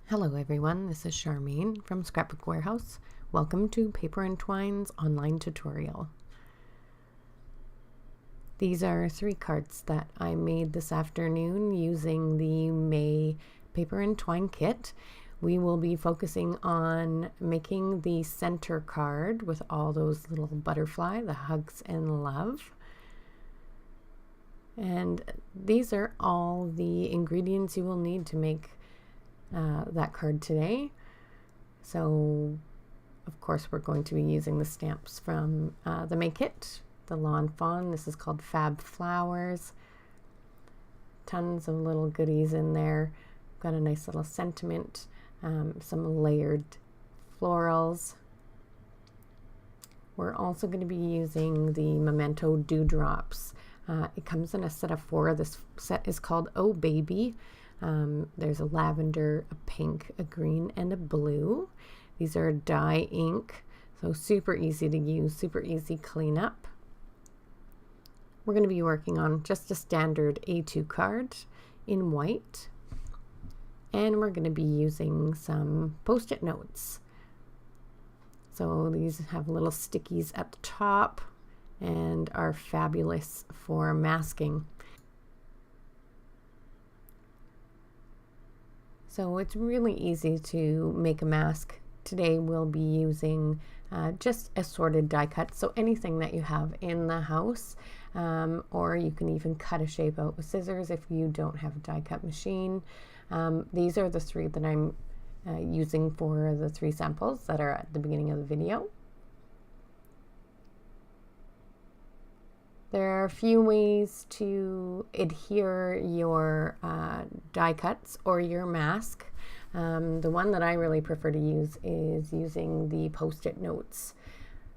Hello everyone, this is Charmaine from Scrapbook Warehouse. Welcome to Paper and Twine's online tutorial. These are 3 cards that I made this afternoon using the May Paper and Twine kit. We will be focusing on making the center card with all those little butterfly, the hugs and love. And these are all the ingredients you will need to make that card today. So of course we're going to be using the stamps from the May kit, the Lawn Fawn. This is called Fab Flowers. Tons of little goodies in there. Got a nice little sentiment, some layered florals. We're also going to be using the Memento Dewdrops. It comes in a set of 4. This set is called Oh Baby. There's a lavender, a pink, a green, and a blue. These are dye ink, so super easy to use, super easy cleanup. We're going to be working on just a standard A2 card in white, and we're going to be using some post-it notes. So these have little stickies at the top and are fabulous for masking. So it's really easy to make a mask. Today we'll be using just assorted die cuts, so anything that you have in the house, or you can even cut a shape out with scissors if you don't have a die cut machine. These are the 3 that I'm using for the 3 samples that are at the beginning of the video. There are a few ways to adhere your die cuts or your mask. The one that I really prefer to use is using the post-it notes.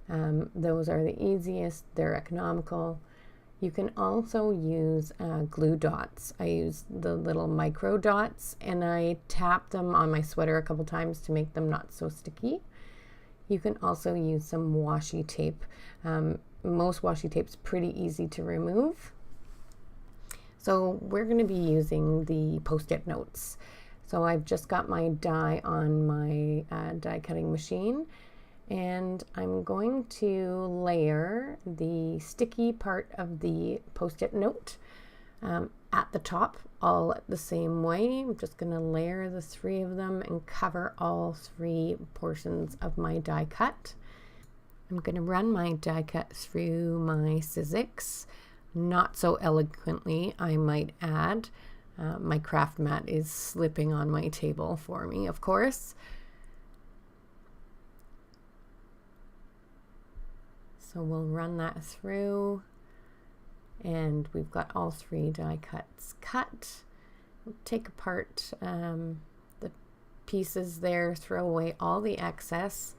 Those are the easiest, they're economical. You can also use glue dots. I use the little micro dots and I tap them on my sweater a couple times to make them not so sticky. You can also use some washi tape. Most washi tape's pretty easy to remove. So we're going to be using the post-it notes. So I've just got my die on my die cutting machine, and I'm going to layer the sticky part of the post-it note at the top all the same way. I'm just going to layer the 3 of them and cover all 3 portions of my die cut. I'm going to run my die cut through my Sizzix, not so eloquently, I might add. My craft mat is slipping on my table for me, of course. So we'll run that through, and we've got all 3 die cuts cut. We'll take apart the pieces there, throw away all the excess.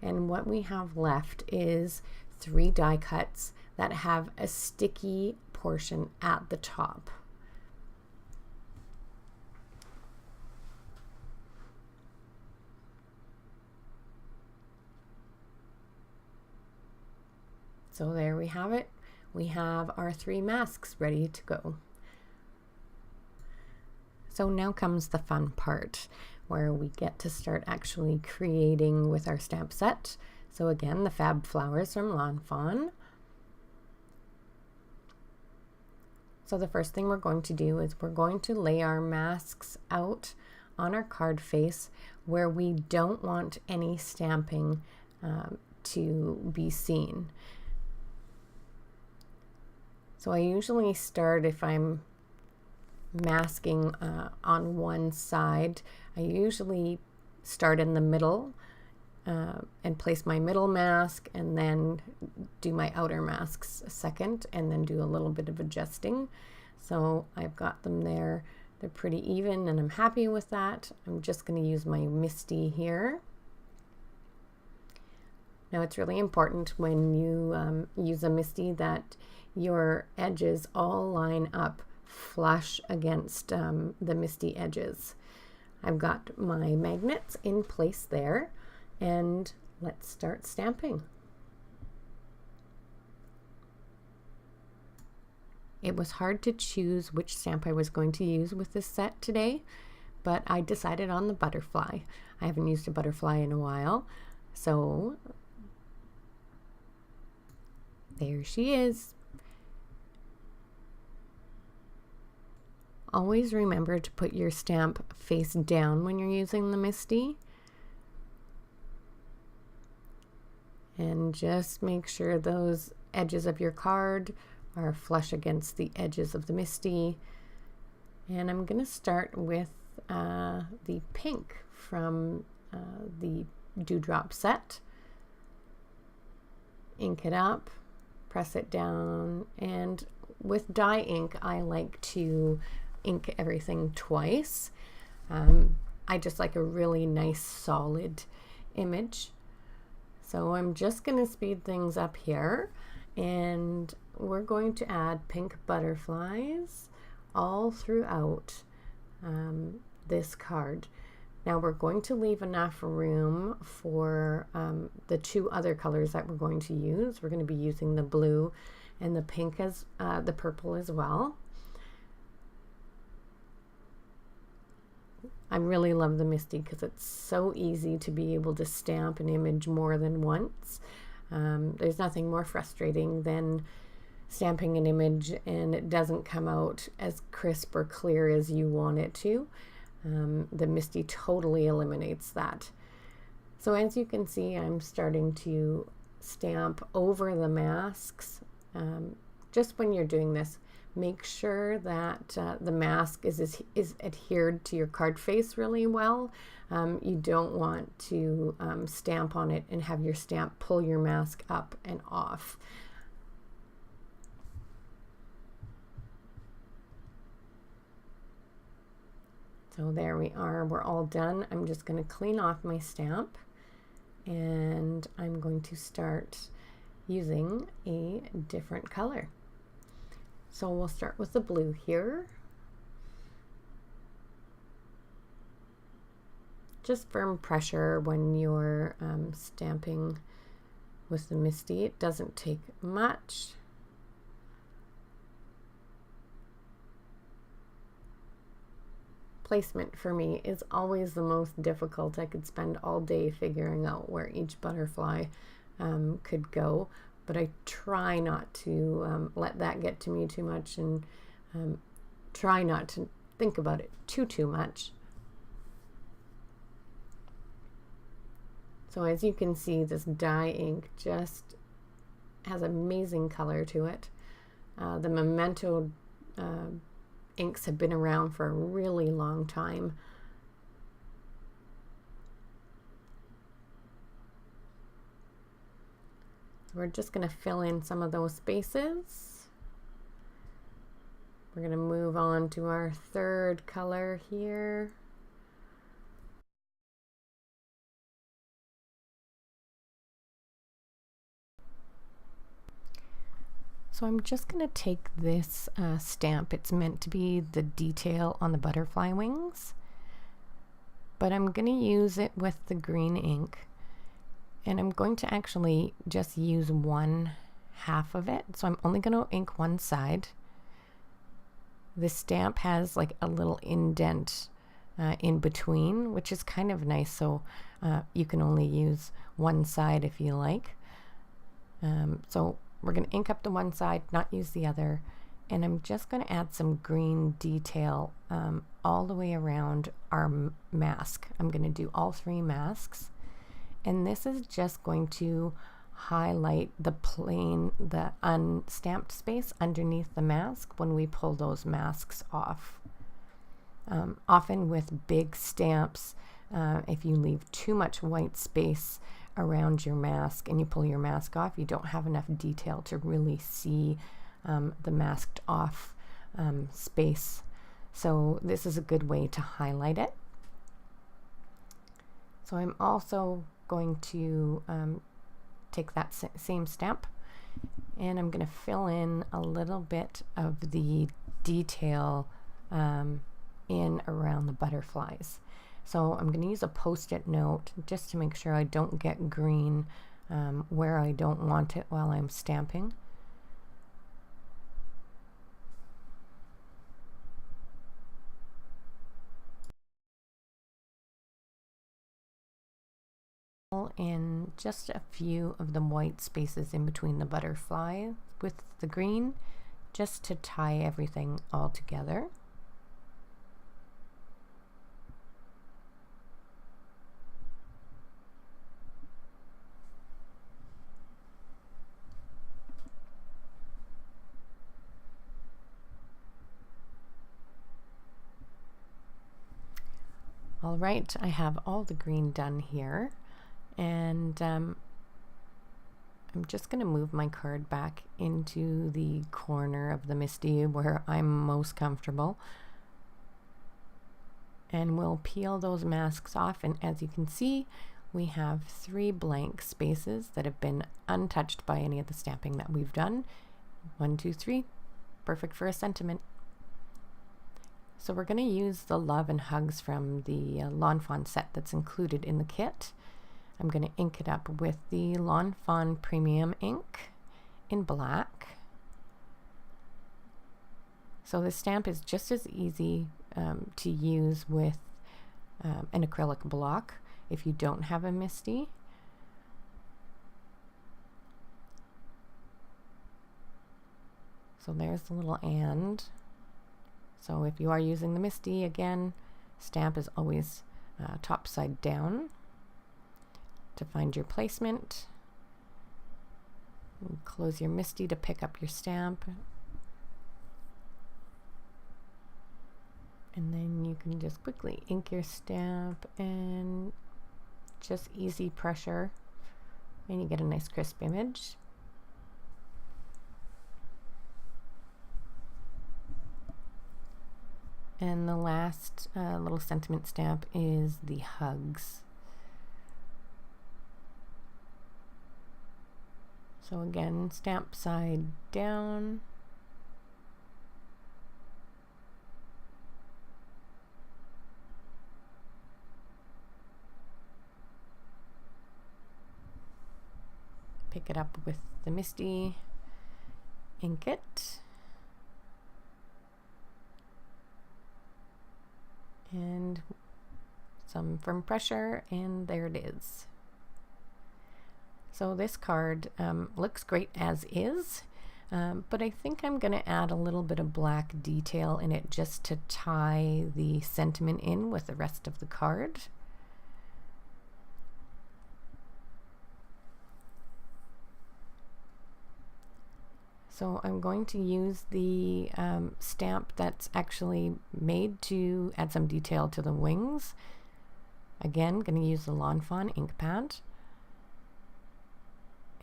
And what we have left is 3 die cuts that have a sticky portion at the top. So there we have it. We have our 3 masks ready to go. So now comes the fun part, where we get to start actually creating with our stamp set. So again, the Fab Flowers from Lawn Fawn. So the first thing we're going to do is we're going to lay our masks out on our card face where we don't want any stamping to be seen. So I usually start, if I'm masking on one side, I usually start in the middle and place my middle mask and then do my outer masks second, and then do a little bit of adjusting. So I've got them there. They're pretty even and I'm happy with that. I'm just going to use my Misty here. Now it's really important when you use a Misty that your edges all line up flush against the Misty edges. I've got my magnets in place there, and let's start stamping. It was hard to choose which stamp I was going to use with this set today, but I decided on the butterfly. I haven't used a butterfly in a while, so there she is. Always remember to put your stamp face down when you're using the MISTI. And just make sure those edges of your card are flush against the edges of the MISTI. And I'm going to start with the pink from the Dewdrop set. Ink it up, press it down, and with dye ink I like to ink everything twice. I just like a really nice solid image. So I'm just going to speed things up here, and we're going to add pink butterflies all throughout this card. Now we're going to leave enough room for the two other colors that we're going to use. We're going to be using the blue and the pink as the purple as well. I really love the MISTI because it's so easy to be able to stamp an image more than once. There's nothing more frustrating than stamping an image and it doesn't come out as crisp or clear as you want it to. The MISTI totally eliminates that. So as you can see, I'm starting to stamp over the masks. Just when you're doing this, make sure that the mask is adhered to your card face really well. You don't want to stamp on it and have your stamp pull your mask up and off. So there we are, we're all done. I'm just going to clean off my stamp and I'm going to start using a different color. So we'll start with the blue here. Just firm pressure when you're stamping with the MISTI. It doesn't take much. Placement for me is always the most difficult. I could spend all day figuring out where each butterfly could go, but I try not to let that get to me too much, and try not to think about it too much. So as you can see, this dye ink just has amazing color to it. The Memento inks have been around for a really long time. We're just going to fill in some of those spaces. We're going to move on to our third color here. So I'm just going to take this stamp. It's meant to be the detail on the butterfly wings, but I'm going to use it with the green ink, and I'm going to actually just use one half of it. So I'm only going to ink one side. The stamp has like a little indent in between, which is kind of nice, so you can only use one side if you like. So we're going to ink up the one side, not use the other, and I'm just going to add some green detail all the way around our mask. I'm going to do all three masks, and this is just going to highlight the plain, the unstamped space underneath the mask when we pull those masks off. Often with big stamps, if you leave too much white space around your mask and you pull your mask off, you don't have enough detail to really see the masked off space. So this is a good way to highlight it. So I'm also going to take that same stamp and I'm going to fill in a little bit of the detail in around the butterflies. So I'm going to use a post-it note just to make sure I don't get green where I don't want it while I'm stamping. fill in just a few of the white spaces in between the butterfly with the green, just to tie everything all together. All right, I have all the green done here, and I'm just going to move my card back into the corner of the Misty where I'm most comfortable, and we'll peel those masks off. And as you can see, we have 3 blank spaces that have been untouched by any of the stamping that we've done. 1, 2, 3, perfect for a sentiment. So we're going to use the Love and Hugs from the Lawn Fawn set that's included in the kit. I'm going to ink it up with the Lawn Fawn Premium ink in black. So this stamp is just as easy to use with an acrylic block if you don't have a Misty. So there's the little and. So if you are using the Misty, again, stamp is always top side down. To find your placement, close your Misty to pick up your stamp. And then you can just quickly ink your stamp and just easy pressure, and you get a nice crisp image. And the last little sentiment stamp is the hugs. So again, stamp side down. Pick it up with the Misty, ink it. And some firm pressure, and there it is. So this card looks great as is, but I think I'm going to add a little bit of black detail in it just to tie the sentiment in with the rest of the card. So I'm going to use the stamp that's actually made to add some detail to the wings. Again, going to use the Lawn Fawn ink pad.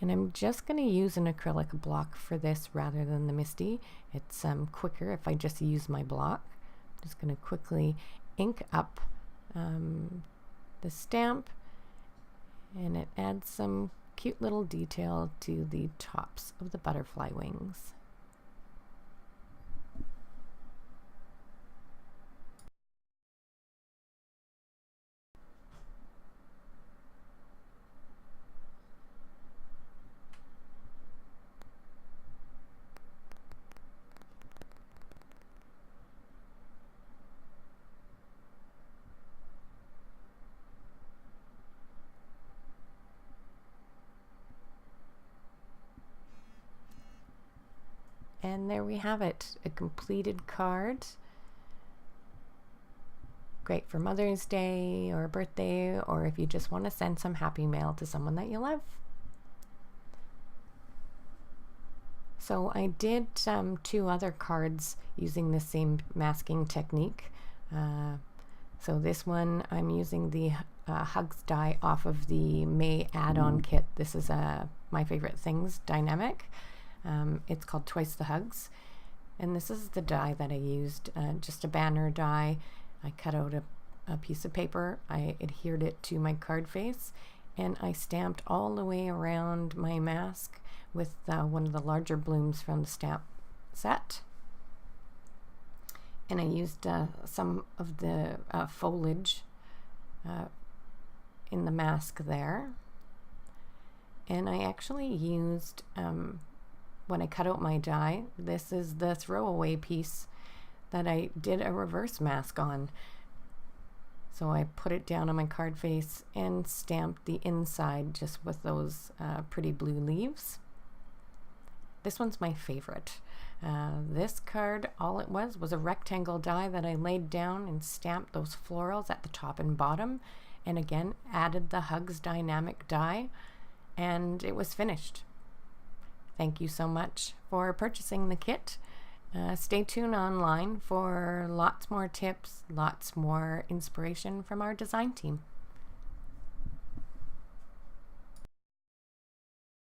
And I'm just going to use an acrylic block for this rather than the Misty. It's quicker if I just use my block. I'm just going to quickly ink up the stamp, and it adds some cute little detail to the tops of the butterfly wings. And there we have it, a completed card. Great for Mother's Day or a birthday, or if you just want to send some happy mail to someone that you love. So I did 2 other cards using the same masking technique. So this one I'm using the Hugs die off of the May add-on kit. This is My Favorite Things Dynamic. It's called Twice the Hugs, and this is the die that I used, just a banner die. I cut out a piece of paper, I adhered it to my card face, and I stamped all the way around my mask with one of the larger blooms from the stamp set. And I used some of the foliage in the mask there. And I actually used when I cut out my die, this is the throwaway piece that I did a reverse mask on. So I put it down on my card face and stamped the inside just with those pretty blue leaves. This one's my favorite. This card, all it was a rectangle die that I laid down and stamped those florals at the top and bottom, and again added the Hugs Dynamic die, and it was finished. Thank you so much for purchasing the kit. Stay tuned online for lots more tips, lots more inspiration from our design team.